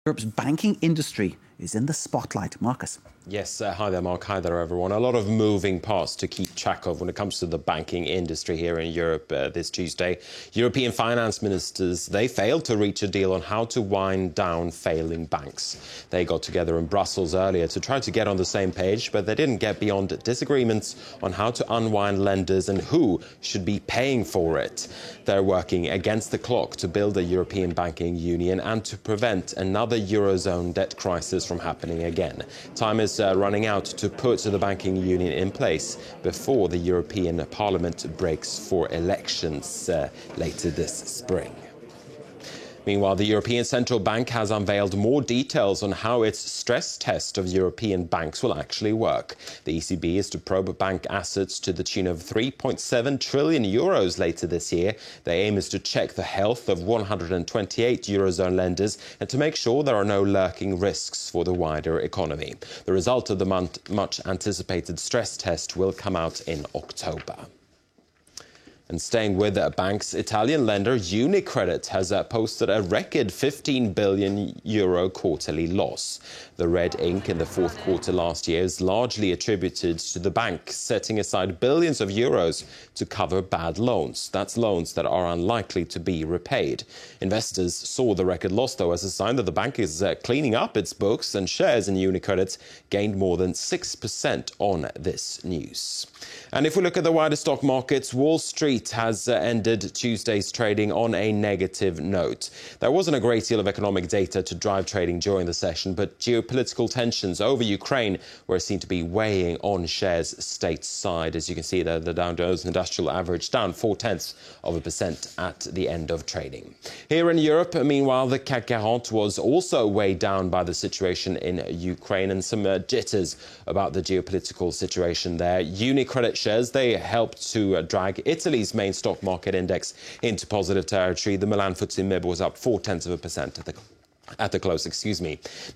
Europe's banking industry is in the spotlight. Marcus. Yes, hi there, Mark. Hi there, everyone. A lot of moving parts to keep track of when it comes to the banking industry here in Europe this Tuesday. European finance ministers, they failed to reach a deal on how to wind down failing banks. They got together in Brussels earlier to try to get on the same page, but they didn't get beyond disagreements on how to unwind lenders and who should be paying for it. They're working against the clock to build a European banking union and to prevent another Eurozone debt crisis from happening again. Time is running out to put the banking union in place before the European Parliament breaks for elections later this spring. Meanwhile, the European Central Bank has unveiled more details on how its stress test of European banks will actually work. The ECB is to probe bank assets to the tune of 3.7 trillion euros later this year. The aim is to check the health of 128 Eurozone lenders and to make sure there are no lurking risks for the wider economy. The result of the much anticipated stress test will come out in October. And staying with banks, Italian lender UniCredit has posted a record 15 billion euro quarterly loss. The red ink in the fourth quarter last year is largely attributed to the bank setting aside billions of euros to cover bad loans. That's loans that are unlikely to be repaid. Investors saw the record loss, though, as a sign that the bank is cleaning up its books, and shares in UniCredit gained more than 6% on this news. And if we look at the wider stock markets, Wall Street has ended Tuesday's trading on a negative note. There wasn't a great deal of economic data to drive trading during the session, but geopolitical tensions over Ukraine were seen to be weighing on shares stateside. As you can see there, the Dow Jones Industrial Average down 0.4% at the end of trading. Here in Europe, meanwhile, the CAC 40 was also weighed down by the situation in Ukraine and some jitters about the geopolitical situation there. UniCredit shares, they helped to drag Italy's main stock market index into positive territory. The Milan FTSE MIB was up 0.4% at the close,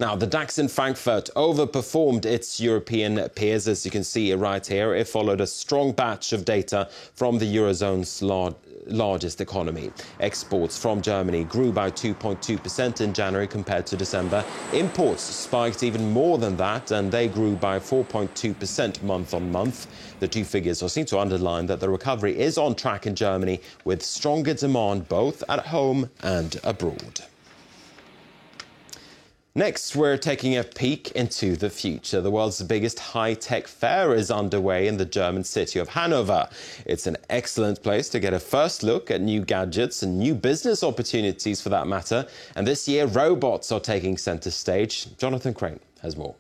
Now, the DAX in Frankfurt overperformed its European peers, as you can see right here. It followed a strong batch of data from the Eurozone's largest economy. Exports from Germany grew by 2.2% in January compared to December. Imports spiked even more than that, and they grew by 4.2% month on month. The two figures seem to underline that the recovery is on track in Germany, with stronger demand both at home and abroad. Next, we're taking a peek into the future. The world's biggest high-tech fair is underway in the German city of Hanover. It's an excellent place to get a first look at new gadgets and new business opportunities for that matter. And this year, robots are taking centre stage. Jonathan Crane has more.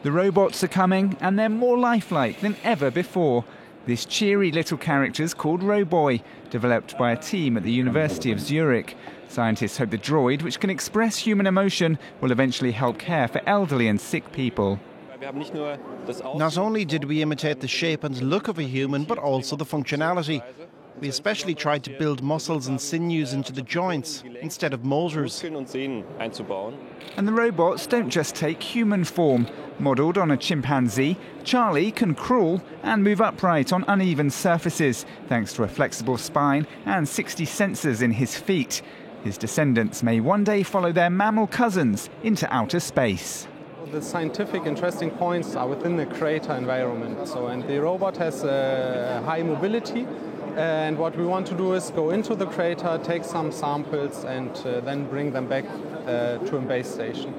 The robots are coming, and they're more lifelike than ever before. This cheery little character is called Roboy, developed by a team at the University of Zurich. Scientists hope the droid, which can express human emotion, will eventually help care for elderly and sick people. Not only did we imitate the shape and look of a human, but also the functionality. We especially tried to build muscles and sinews into the joints instead of motors. And the robots don't just take human form. Modelled on a chimpanzee, Charlie can crawl and move upright on uneven surfaces, thanks to a flexible spine and 60 sensors in his feet. His descendants may one day follow their mammal cousins into outer space. The scientific interesting points are within the crater environment. And the robot has high mobility. And what we want to do is go into the crater, take some samples, and then bring them back to a base station.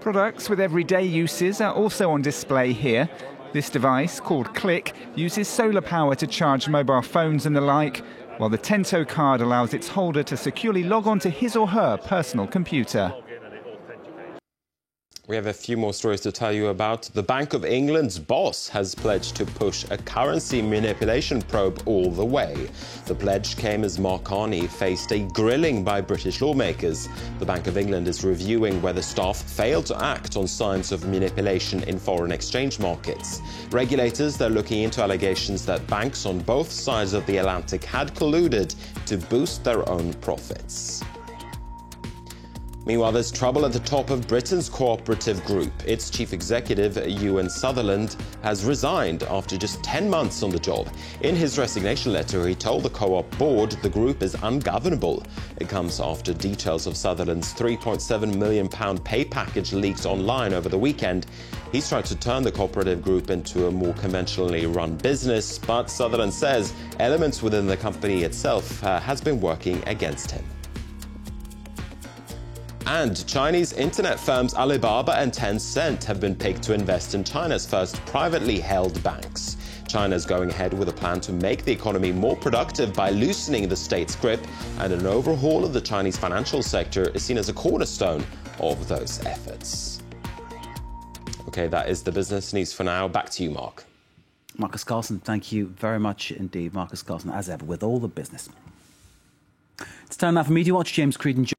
Products with everyday uses are also on display here. This device, called Click, uses solar power to charge mobile phones and the like, while the Tento card allows its holder to securely log on to his or her personal computer. We have a few more stories to tell you about. The Bank of England's boss has pledged to push a currency manipulation probe all the way. The pledge came as Mark Carney faced a grilling by British lawmakers. The Bank of England is reviewing whether staff failed to act on signs of manipulation in foreign exchange markets. Regulators, they're looking into allegations that banks on both sides of the Atlantic had colluded to boost their own profits. Meanwhile, there's trouble at the top of Britain's cooperative group. Its chief executive, Ewan Sutherland, has resigned after just 10 months on the job. In his resignation letter, he told the co-op board the group is ungovernable. It comes after details of Sutherland's £3.7 million pay package leaked online over the weekend. He's tried to turn the cooperative group into a more conventionally run business, but Sutherland says elements within the company itself has been working against him. And Chinese internet firms Alibaba and Tencent have been picked to invest in China's first privately held banks. China's going ahead with a plan to make the economy more productive by loosening the state's grip, and an overhaul of the Chinese financial sector is seen as a cornerstone of those efforts. Okay, that is the business news for now. Back to you, Mark. Marcus Carlson, thank you very much indeed. Marcus Carlson, as ever, with all the business. It's time now for Media Watch. James Creedon.